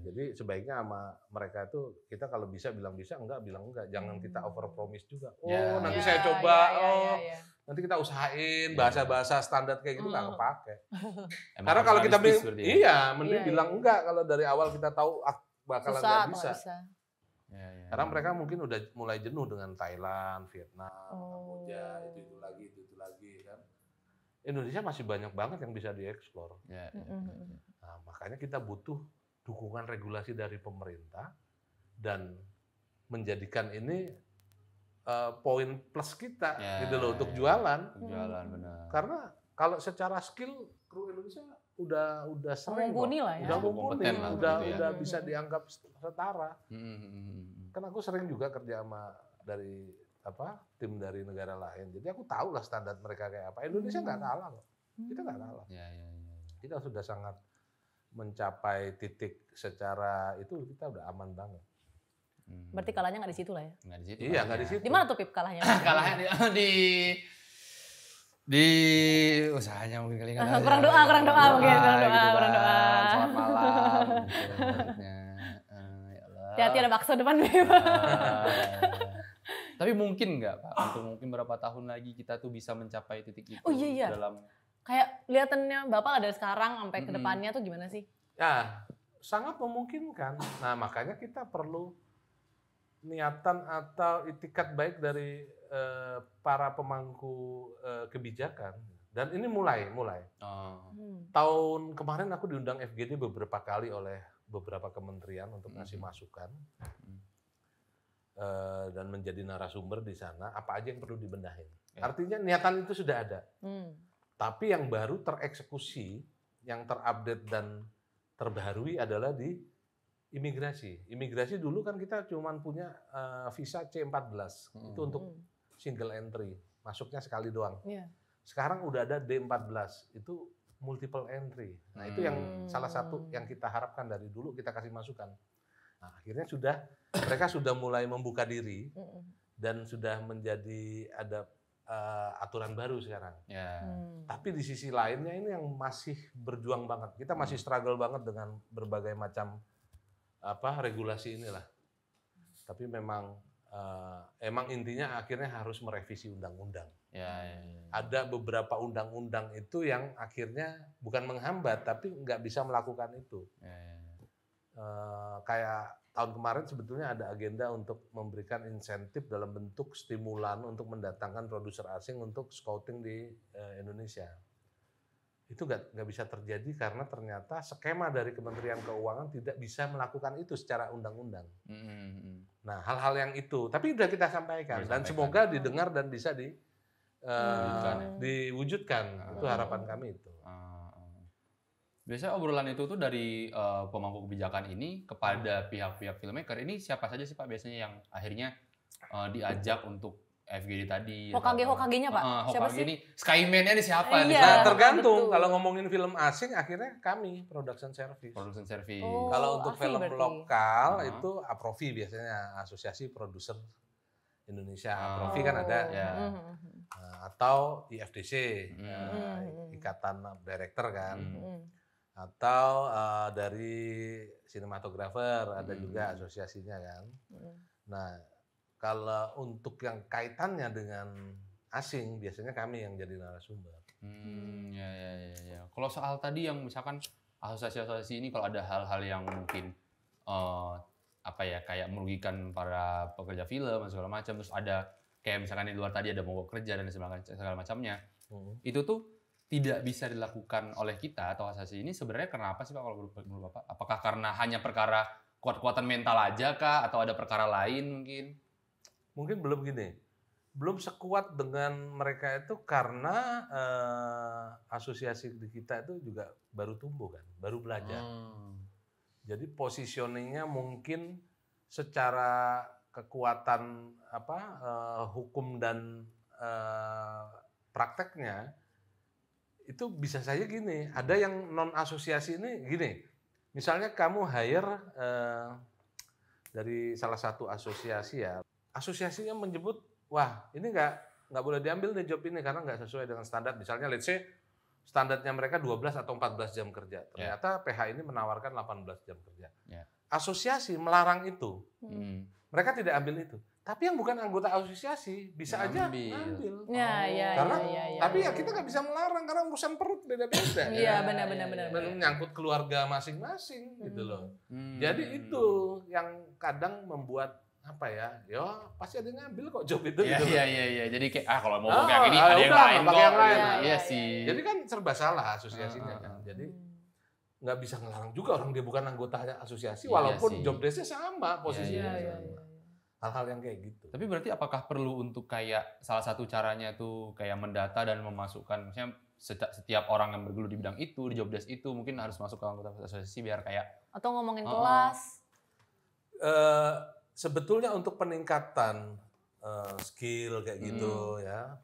Jadi sebaiknya sama mereka itu kita kalau bisa bilang bisa, enggak bilang enggak. Jangan kita over promise juga. Oh, nanti saya coba. Nanti kita usahain bahasa-bahasa standar kayak gitu nggak kepake. Karena kalau kita mending bilang enggak kalau dari awal kita tahu bakalan nggak bisa. Karena mereka mungkin udah mulai jenuh dengan Thailand, Vietnam, Kamboja, itu lagi kan. Indonesia masih banyak banget yang bisa dieksplor. Nah, makanya kita butuh dukungan regulasi dari pemerintah dan menjadikan ini poin plus kita gitu loh untuk jualan. Benar. Karena kalau secara skill kru Indonesia udah sering mumpuni lah ya. udah bisa dianggap setara. Kan aku sering juga kerja sama dari tim dari negara lain. Jadi aku tahu lah standar mereka kayak apa. Indonesia nggak kalah kok. Kita nggak kalah. Kita sudah sangat mencapai titik secara itu kita udah aman banget. Berarti kalahnya nggak di situ lah ya? Nggak di situ. Iya, nggak di situ. Di mana tuh Pip kalahnya? Kalahnya di usahanya mungkin kali nggak. Kurang doa mungkin. Kurang doa. Selamat malam. Hati-hati ada bakso depan Pip. Tapi mungkin nggak Pak, untuk mungkin berapa tahun lagi kita tuh bisa mencapai titik itu dalam kayak kelihatannya Bapak dari sekarang sampai ke depannya tuh gimana sih? Ya, sangat memungkinkan. Nah, makanya kita perlu niatan atau itikat baik dari para pemangku kebijakan. Dan ini mulai. Tahun kemarin aku diundang FGD beberapa kali oleh beberapa kementerian untuk ngasih masukan. Dan menjadi narasumber di sana, apa aja yang perlu dibenahin. Artinya niatan itu sudah ada. Tapi yang baru tereksekusi, yang terupdate dan terbaharui adalah di imigrasi. Imigrasi dulu kan kita cuma punya visa C14, itu untuk single entry, masuknya sekali doang. Sekarang udah ada D14, itu multiple entry. Nah itu yang salah satu yang kita harapkan dari dulu kita kasih masukan. Nah, akhirnya mereka sudah mulai membuka diri dan sudah menjadi ada aturan baru sekarang. Tapi di sisi lainnya ini yang masih berjuang banget. Kita masih struggle banget dengan berbagai macam regulasi inilah. Tapi memang intinya akhirnya harus merevisi undang-undang. Ada beberapa undang-undang itu yang akhirnya bukan menghambat tapi nggak bisa melakukan itu. Kayak tahun kemarin sebetulnya ada agenda untuk memberikan insentif dalam bentuk stimulan untuk mendatangkan produser asing untuk scouting di Indonesia. Itu nggak bisa terjadi karena ternyata skema dari Kementerian Keuangan tidak bisa melakukan itu secara undang-undang. Nah, hal-hal yang itu, tapi udah kita sampaikan dan semoga didengar dan bisa diwujudkan. Itu harapan kami itu. Biasanya obrolan itu tuh dari pemangku kebijakan ini kepada pihak-pihak filmmaker ini siapa saja sih Pak biasanya yang akhirnya diajak untuk FGD tadi? Hokage-nya Pak? Siapa sih? Ini Skyman-nya ini siapa? Nah, tergantung. Kalau ngomongin film asing akhirnya kami production service. Kalau untuk film lokal itu APROFI biasanya, Asosiasi Produser Indonesia. APROFI kan ada. Atau IFDC, Ikatan Director kan. Atau dari sinematografer ada juga asosiasinya kan. Nah, kalau untuk yang kaitannya dengan asing biasanya kami yang jadi narasumber. Ya. Kalau soal tadi yang misalkan asosiasi-asosiasi ini kalau ada hal-hal yang mungkin kayak merugikan para pekerja film dan segala macam, terus ada kayak misalkan di luar tadi ada mogok kerja dan segala macamnya, itu tuh tidak bisa dilakukan oleh kita atau asosiasi ini sebenarnya kenapa sih Pak kalau menurut Bapak? Apakah karena hanya perkara kuat-kuatan mental aja kah atau ada perkara lain mungkin? Mungkin belum sekuat dengan mereka itu karena asosiasi di kita itu juga baru tumbuh kan, baru belajar. Jadi positioningnya mungkin secara kekuatan hukum dan prakteknya itu bisa saja gini, ada yang non asosiasi ini gini, misalnya kamu hire dari salah satu asosiasi ya, asosiasinya menyebut, wah ini nggak boleh diambil nih job ini karena nggak sesuai dengan standar, misalnya let's say standarnya mereka 12 atau 14 jam kerja. Ternyata PH ini menawarkan 18 jam kerja. Asosiasi melarang itu. Mereka tidak ambil itu. Tapi yang bukan anggota asosiasi bisa aja ngambil. Tapi kita nggak bisa melarang karena urusan perut beda-beda. Iya, benar-benar. Menyangkut keluarga masing-masing gitu loh. Jadi itu yang kadang membuat apa ya pasti ada yang ngambil kok job itu. Iya. Jadi kayak kalau mau pakai yang ini ada yang lain kok. Iya sih. Jadi kan serba salah asosiasinya kan. Jadi nggak bisa ngelarang juga orang dia bukan anggota asosiasi walaupun job desk-nya sama posisinya. Hal-hal yang kayak gitu. Tapi berarti apakah perlu untuk kayak salah satu caranya tuh kayak mendata dan memasukkan, misalnya setiap orang yang bergelut di bidang itu, di job desk itu mungkin harus masuk ke anggota asosiasi biar kayak... Atau ngomongin kelas. Sebetulnya untuk peningkatan skill kayak gitu ya,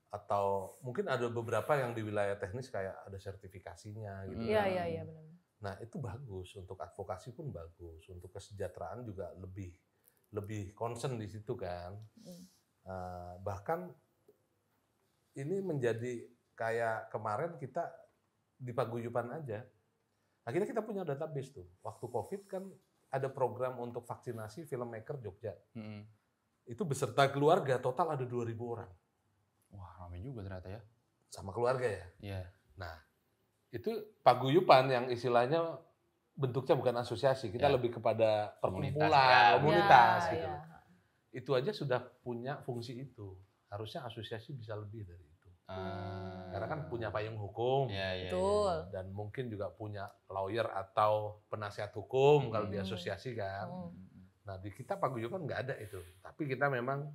atau mungkin ada beberapa yang di wilayah teknis kayak ada sertifikasinya gitu. Iya benar. Nah itu bagus, untuk advokasi pun bagus, untuk kesejahteraan juga lebih concern di situ kan. Bahkan ini menjadi kayak kemarin kita di paguyuban aja. Akhirnya kita punya database tuh. Waktu COVID kan ada program untuk vaksinasi filmmaker Jogja. Itu beserta keluarga total ada 2.000 orang. Wah ramai juga ternyata ya. Sama keluarga ya. Iya. Nah itu paguyuban yang istilahnya bentuknya bukan asosiasi, kita lebih kepada perkumpulan, komunitas gitu. Itu aja sudah punya fungsi itu. Harusnya asosiasi bisa lebih dari itu. Karena kan punya payung hukum. Betul. Dan mungkin juga punya lawyer atau penasihat hukum kalau di asosiasi kan. Nah, di kita paguyuban nggak ada itu. Tapi kita memang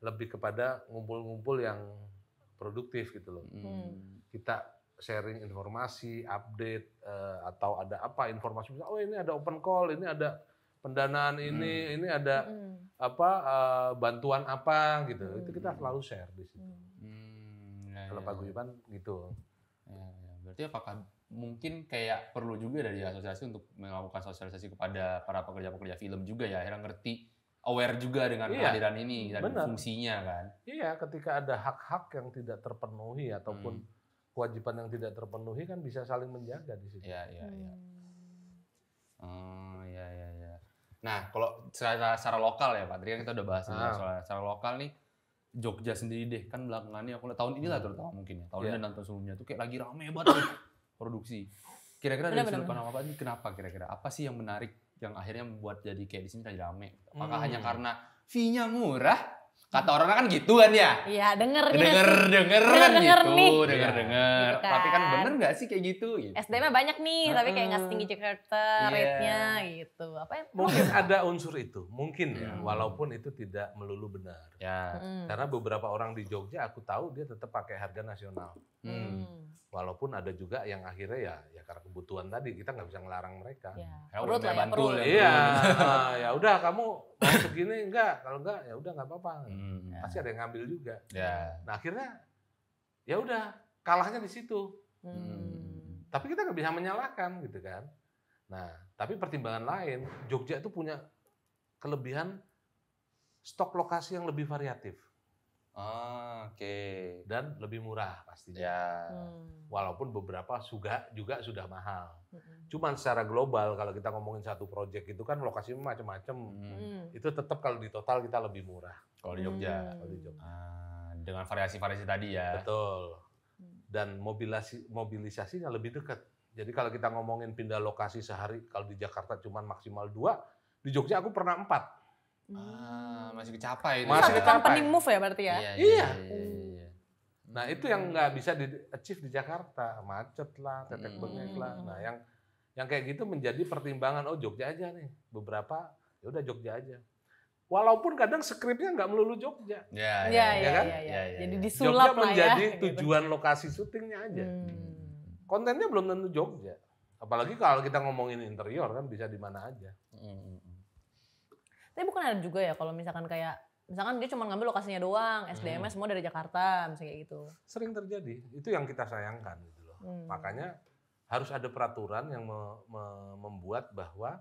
lebih kepada ngumpul-ngumpul yang produktif gitu loh. Kita sharing informasi, update, atau ada apa informasi, oh ini ada open call, ini ada pendanaan ini ada bantuan apa gitu. Itu kita selalu share di situ. Kalau paguyuban gitu. Berarti apakah mungkin kayak perlu juga dari asosiasi untuk melakukan sosialisasi kepada para pekerja-pekerja film juga ya, akhirnya ngerti, aware juga dengan kehadiran ini dan fungsinya kan? Iya, ketika ada hak-hak yang tidak terpenuhi ataupun kewajiban yang tidak terpenuhi kan bisa saling menjaga di situ. Iya. Nah, kalau secara lokal ya Pak, tadi kan kita udah bahas soal secara lokal nih, Jogja sendiri deh, kan belakangan ini aku tahun inilah terutama mungkin ya, tahun ini dan tahun sebelumnya tuh kayak lagi rame banget produksi. Kira-kira dari sudut pandang Bapak ini kenapa kira-kira? Apa sih yang menarik yang akhirnya membuat jadi kayak di sini lagi rame? Apakah hanya karena fee-nya murah? Kata orang kan gitu kan ya? Iya, denger kan gitu, nih. Denger. Gitu kan. Tapi kan bener nggak sih kayak gitu? SDM-nya banyak nih, tapi kayak nggak setinggi Jakarta rate-nya gitu. Mungkin ada unsur itu, mungkin ya, walaupun itu tidak melulu benar. Karena beberapa orang di Jogja aku tahu dia tetap pakai harga nasional. Walaupun ada juga yang akhirnya ya karena kebutuhan tadi kita nggak bisa ngelarang mereka. Perut lah ya, perut. Iya, ya udah kamu mau segini enggak, kalau enggak ya udah nggak apa-apa. Pasti ada yang ngambil juga. Nah akhirnya ya udah kalahnya di situ. Tapi kita nggak bisa menyalahkan gitu kan. Nah tapi pertimbangan lain, Jogja itu punya kelebihan stok lokasi yang lebih variatif. Dan lebih murah pastinya. Walaupun beberapa juga sudah mahal. Cuman secara global kalau kita ngomongin satu proyek itu kan lokasinya macam-macam. Itu tetap kalau di total kita lebih murah. Kalau di Jogja. Dengan variasi-variasi tadi ya. Betul. Dan mobilisasinya lebih dekat. Jadi kalau kita ngomongin pindah lokasi sehari, kalau di Jakarta cuman maksimal 2, di Jogja aku pernah 4. Masih kecapai. Masih company move ya berarti ya? Iya. Nah itu yang nggak bisa di-achieve di Jakarta, macet lah, tetek bengek lah. Nah yang kayak gitu menjadi pertimbangan, Jogja aja nih. Beberapa ya udah Jogja aja. Walaupun kadang skripnya nggak melulu Jogja. Iya kan? Jadi disulap Jogja menjadi tujuan lokasi syutingnya aja. Kontennya belum tentu Jogja. Apalagi kalau kita ngomongin interior kan bisa di mana aja. Tapi bukan ada juga ya kalau misalkan dia cuma ngambil lokasinya doang, SDM-nya semua dari Jakarta, misalnya kayak gitu. Sering terjadi, itu yang kita sayangkan gitu loh. Makanya harus ada peraturan yang membuat bahwa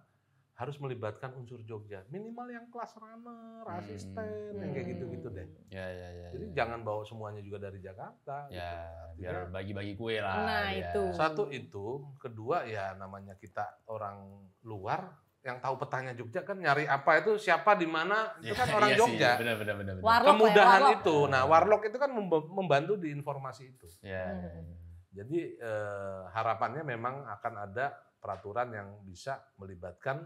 harus melibatkan unsur Jogja. Minimal yang kelas runner, asisten, yang kayak gitu-gitu deh. Ya. Jadi jangan bawa semuanya juga dari Jakarta. Ya, gitu. biar bagi-bagi kue lah. Nah, itu. Satu itu, kedua ya namanya kita orang luar yang tahu petanya Jogja kan nyari apa itu siapa di mana itu kan orang Jogja. Benar. Kemudahan itu. Nah, Warlock itu kan membantu di informasi itu. Ya. Jadi harapannya memang akan ada peraturan yang bisa melibatkan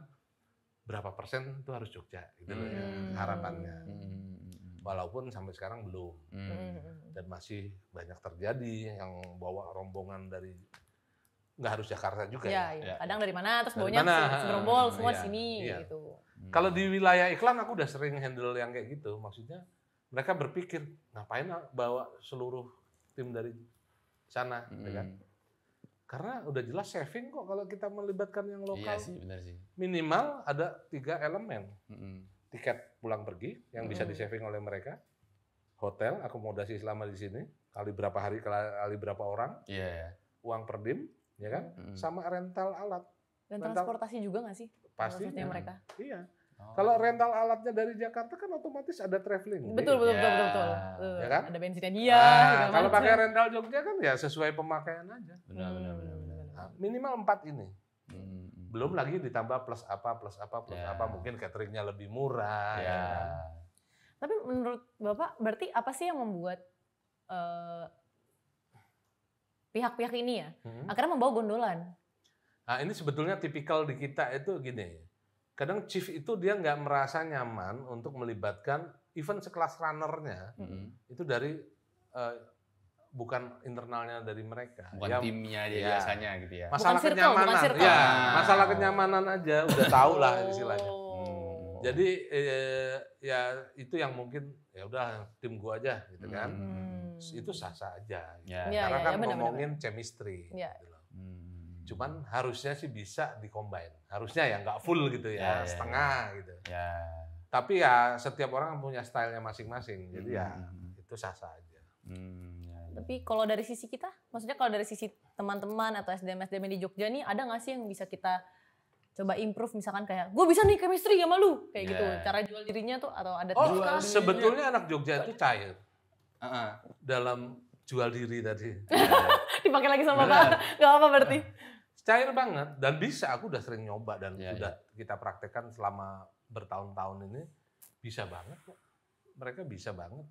berapa persen itu harus Jogja gitu loh ya, harapannya. Walaupun sampai sekarang belum. Dan masih banyak terjadi yang bawa rombongan dari nggak harus Jakarta juga ya. Kadang dari mana terus bawanya segerombol semua sini gitu. Kalau di wilayah iklan aku udah sering handle yang kayak gitu. Maksudnya mereka berpikir ngapain bawa seluruh tim dari sana, ya kan? Karena udah jelas saving kok kalau kita melibatkan yang lokal. Iya sih, benar sih. Minimal ada 3 elemen. Tiket pulang pergi yang bisa di-saving oleh mereka. Hotel, akomodasi selama di sini, kali berapa hari, kali berapa orang. Iya. Uang per dim, ya kan? Sama rental alat. Dan transportasi juga nggak sih? Pasti. Mereka. Iya. Kalau rental alatnya dari Jakarta kan otomatis ada traveling. Betul. Ya kan? Ada bensinnya dia. Kalau pakai rental Jogja kan ya sesuai pemakaian aja. Benar. Nah, minimal 4 ini. Belum lagi ditambah plus apa. Mungkin cateringnya lebih murah. Ya kan? Tapi menurut Bapak berarti apa sih yang membuat pihak-pihak ini ya akhirnya membawa gondolan? Nah ini sebetulnya tipikal di kita itu gini. Kadang chief itu dia nggak merasa nyaman untuk melibatkan event sekelas runner-nya itu dari bukan internalnya dari mereka. Bukan timnya dia biasanya gitu ya. Masalah kenyamanan, masalah kenyamanan aja udah tahu lah istilahnya. Jadi ya itu yang mungkin ya udah tim gua aja gitu kan. Itu sah-sah aja. Karena kan ngomongin chemistry. Gitu loh. Cuman harusnya sih bisa di-combine. Harusnya ya nggak full gitu ya, setengah gitu. Tapi ya setiap orang punya stylenya masing-masing. Jadi ya itu sah-sah aja. Tapi kalau dari sisi kita, maksudnya kalau dari sisi teman-teman atau SDM di Jogja nih, ada nggak sih yang bisa kita coba improve, misalkan kayak gue bisa nih chemistry sama lu kayak gitu, cara jual dirinya tuh, atau ada sebetulnya anak Jogja itu cair dalam jual diri tadi. Dipakai lagi sama Pak, nggak apa berarti. Cair banget dan bisa, aku udah sering nyoba dan sudah kita praktekkan selama bertahun-tahun ini, bisa banget kok. Mereka bisa banget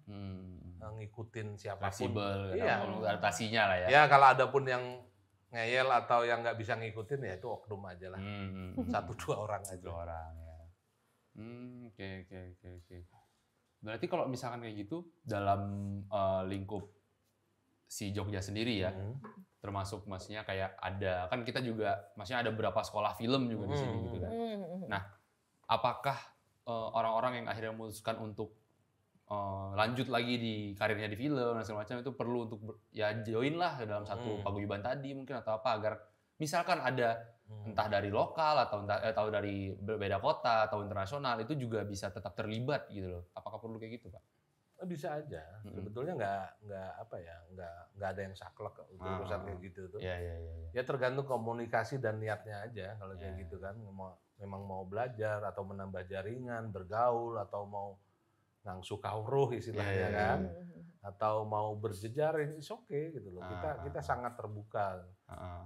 ngikutin siapapun. Fleksibel, adaptasinya lah ya. Ya kalau ada pun yang ngeyel atau yang nggak bisa ngikutin ya itu oknum aja lah. 1-2 orang aja. 2 orang ya. Oke. Berarti kalau misalkan kayak gitu dalam lingkup si Jogja sendiri ya, termasuk maksudnya kayak ada, kan kita juga maksudnya ada beberapa sekolah film juga di sini gitu kan. Nah, apakah orang-orang yang akhirnya memutuskan untuk lanjut lagi di karirnya di film dan segala macam itu perlu untuk ya join lah dalam satu paguyuban tadi mungkin atau apa, agar misalkan ada entah dari lokal atau dari berbeda kota atau internasional itu juga bisa tetap terlibat gitu loh. Apakah perlu kayak gitu, Pak? Bisa aja. Sebetulnya nggak ada yang saklek untuk urusan kayak gitu tuh. Ya tergantung komunikasi dan niatnya aja kalau kayak gitu kan. Memang mau belajar atau menambah jaringan, bergaul atau mau ngangsu kauruh istilahnya kan. Atau mau berjejaring, is okay gitu loh. Kita sangat terbuka.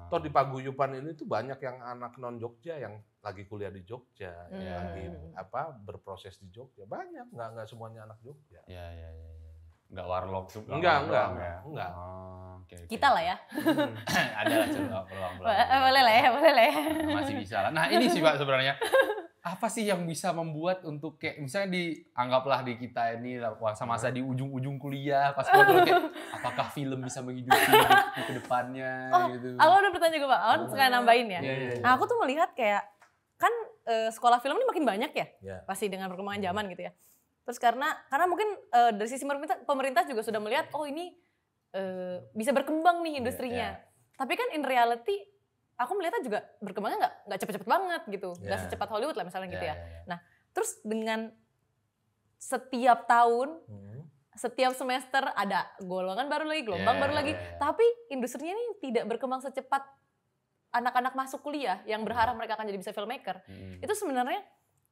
Toh di paguyuban ini tuh banyak yang anak non Jogja yang lagi kuliah di Jogja, yang lagi berproses di Jogja. Banyak, nggak semuanya anak Jogja. Nggak warlock tuh. Enggak. Okay. Kita lah ya. Ada lah coba peluang-peluang. Boleh lah ya. Masih bisa lah. Nah ini sih Pak sebenarnya. Apa sih yang bisa membuat untuk kayak misalnya anggaplah di kita ini masa-masa di ujung-ujung kuliah pas ngobrol kayak apakah film bisa menghidupi ke depannya gitu. Aku udah bertanya juga Pak, aku suka nambahin ya. Nah, aku tuh melihat kayak kan sekolah film ini makin banyak ya, pasti dengan perkembangan zaman gitu ya. Terus karena mungkin dari sisi pemerintah juga sudah melihat ini bisa berkembang nih industrinya. Tapi kan in reality aku melihatnya juga berkembangnya nggak cepet-cepet banget gitu, nggak secepat Hollywood lah misalnya gitu ya. Nah, terus dengan setiap tahun, setiap semester ada golongan baru lagi, gelombang baru lagi, tapi industrinya ini tidak berkembang secepat anak-anak masuk kuliah yang berharap mereka akan jadi bisa filmmaker, itu sebenarnya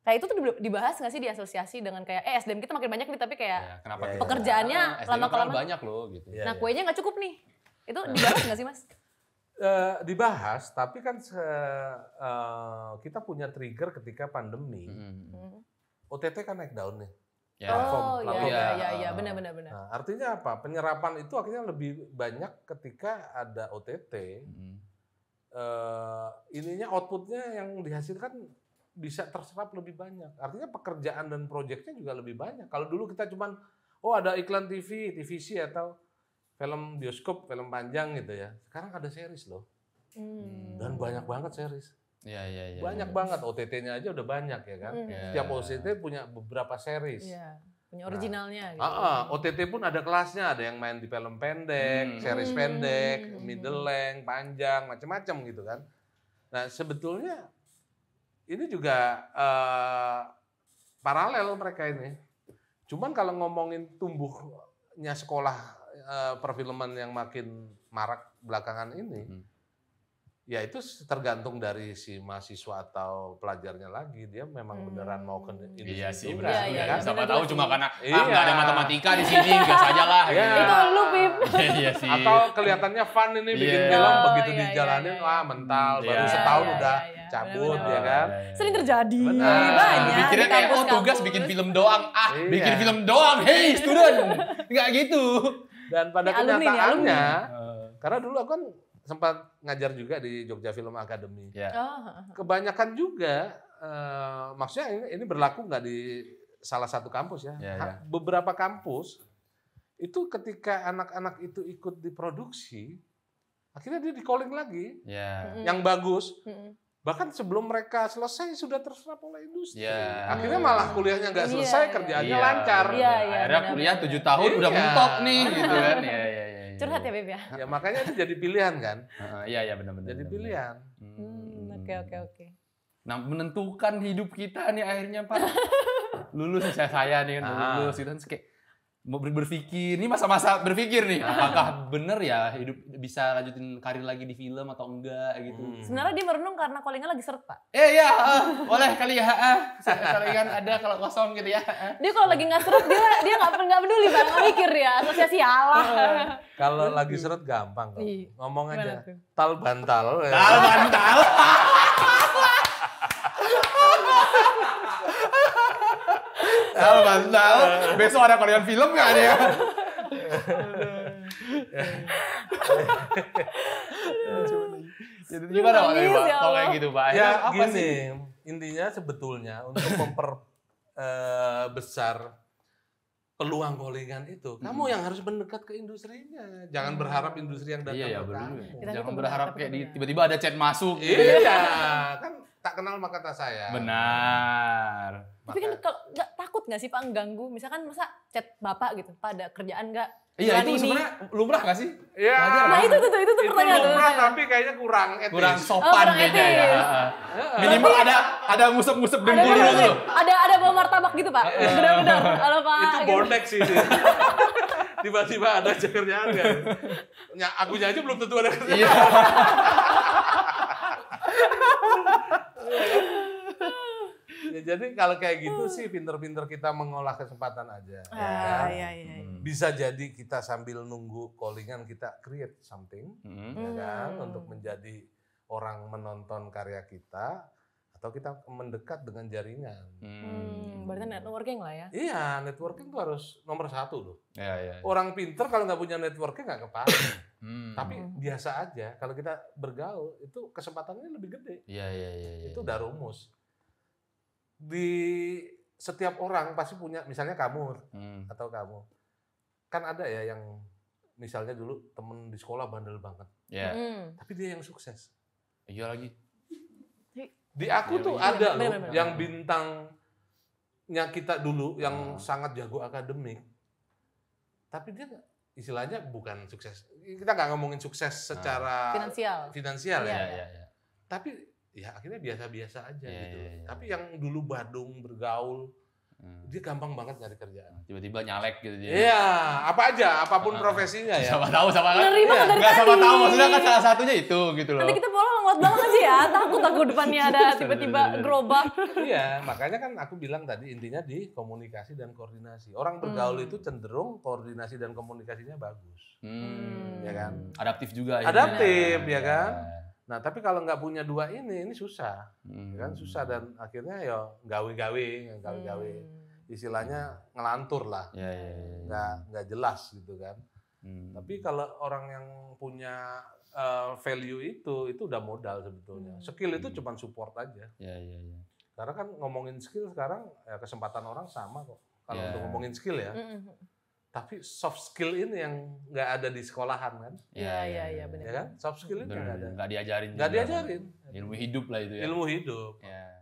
kayak itu tuh dibahas nggak sih di asosiasi dengan kayak SDM kita makin banyak nih tapi kayak pekerjaannya lama-kelamaan banyak loh gitu. Nah kuenya nggak cukup nih, itu dibahas nggak sih Mas? Dibahas, tapi kan kita punya trigger ketika pandemi. OTT kan naik daun nih. Iya, benar. Nah, artinya apa? Penyerapan itu akhirnya lebih banyak ketika ada OTT. Ininya outputnya yang dihasilkan bisa terserap lebih banyak. Artinya pekerjaan dan proyeknya juga lebih banyak. Kalau dulu kita cuman ada iklan TV, TVC atau film bioskop, film panjang gitu ya. Sekarang ada series loh. Dan banyak banget series. Iya. Banyak banget, OTT-nya aja udah banyak ya kan. Setiap OTT punya beberapa series. Iya, punya originalnya gitu. OTT pun ada kelasnya, ada yang main di film pendek, series pendek, middle length, panjang, macam-macam gitu kan. Nah, sebetulnya ini juga paralel mereka ini. Cuman kalau ngomongin tumbuhnya sekolah perfilman yang makin marak belakangan ini, ya itu tergantung dari si mahasiswa atau pelajarnya lagi. Dia memang beneran mau ke industri. Iya sih, benar. Kan? Siapa tahu cuma karena nggak ada matematika di sini, gas aja lah. Itu lu, Pip. Iya sih. Atau kelihatannya fun ini bikin film, begitu dijalanin, wah mental, baru setahun udah cabut ya kan. Sering terjadi. Banyak. Mikirnya kayak tugas bikin film doang. Bikin film doang. Hey, student. Nggak gitu. Dan pada kenyataannya, karena dulu aku kan sempat ngajar juga di Jogja Film Academy. Kebanyakan juga, maksudnya ini berlaku nggak di salah satu kampus ya. Beberapa kampus itu ketika anak-anak itu ikut diproduksi, akhirnya dia di calling lagi, yang bagus. Bahkan sebelum mereka selesai sudah terserap oleh industri. Akhirnya malah kuliahnya nggak selesai, kerjaannya lancar. Akhirnya kuliah 7 tahun udah mentok nih, gitu kan. Curhat ya, Beb ya? Ya makanya itu jadi pilihan kan. Iya benar-benar. Jadi pilihan. Oke. Nah, menentukan hidup kita nih akhirnya Pak. Lulus saya nih kan lulus gitu kan kayak mau berpikir, ini masa-masa berpikir nih, apakah bener ya hidup bisa lanjutin karir lagi di film atau enggak gitu. Sebenarnya dia merenung karena callingnya lagi seret Pak. Iya, boleh kali ya, kan ada kalau kosong gitu ya. Dia kalau lagi nggak seret dia nggak peduli Bang, nggak mikir ya, asosiasi Allah. Kalau lagi seret gampang kok, ngomong aja, tal bantal. Tal bantal. Bantal. Besok ada Korean film nggak dia? Jadi gimana Pak kalau kayak gitu Pak? Ya gini, intinya sebetulnya untuk memperbesar peluang callingan itu, kamu yang harus mendekat ke industrinya. Jangan berharap industri yang datang ke kamu. Jangan berharap kayak tiba-tiba ada chat masuk. Iya, kan tak kenal maka tak sayang. Benar. Tapi kan nggak takut nggak sih Pak ganggu? Misalkan masa chat bapak gitu, pada kerjaan nggak? Iya itu sebenarnya lumrah nggak sih? Iya. Nah itu pertanyaan. Lumrah tapi kayaknya kurang etis. Kurang sopan kayaknya ya. Minimal ada ngusep-ngusep dengkul dulu. Ada bawa martabak gitu Pak. Gedor-gedor. Halo Pak. Itu bonek sih. Tiba-tiba ada kerjaan kan. Akunya aja belum tentu ada kerjaan. Iya. Ya, jadi kalau kayak gitu sih pinter-pinter kita mengolah kesempatan aja. Iya. Bisa jadi kita sambil nunggu callingan kita create something, ya kan, untuk menjadi orang menonton karya kita, atau kita mendekat dengan jaringan. Berarti networking lah ya? Iya, networking itu harus nomor 1 loh. Iya. Orang pinter kalau nggak punya networking nggak kepake. Tapi biasa aja, kalau kita bergaul itu kesempatannya lebih gede. Iya. Itu udah rumus. Di setiap orang pasti punya, misalnya kamu atau kamu, kan ada ya yang misalnya dulu temen di sekolah bandel banget, tapi dia yang sukses. Iya lagi. Di aku tuh ada loh yang bintangnya kita dulu yang sangat jago akademik, tapi dia istilahnya bukan sukses. Kita nggak ngomongin sukses secara finansial ya. Tapi ya akhirnya biasa-biasa aja gitu. Tapi yang dulu badung bergaul dia gampang banget nyari kerjaan. Tiba-tiba nyalek gitu dia. Iya, apa aja, apapun profesinya ya. Sama tahu sama kan. Menerima dari Nggak sama tadi. tahu, maksudnya kan salah satunya itu gitu loh. Nanti kita pulang lewat belakang aja ya, takut aku depannya ada tiba-tiba gerobak. Iya, makanya kan aku bilang tadi intinya di komunikasi dan koordinasi. Orang bergaul itu cenderung koordinasi dan komunikasinya bagus. Ya kan? Adaptif juga. Adaptif ya kan? Nah, tapi kalau nggak punya dua ini susah. Ya kan susah dan akhirnya ya gawe-gawe. Istilahnya ngelantur lah. Nggak jelas gitu kan. Tapi kalau orang yang punya value itu udah modal sebetulnya. Skill itu cuma support aja. Karena kan ngomongin skill sekarang ya kesempatan orang sama kok. Kalau untuk ngomongin skill ya. Tapi soft skill ini yang nggak ada di sekolahan kan? Iya benar. Ya kan? Soft skill itu nggak ada. Nggak diajarin. Nggak diajarin. Ilmu hidup lah itu ya. Ilmu hidup. Ya.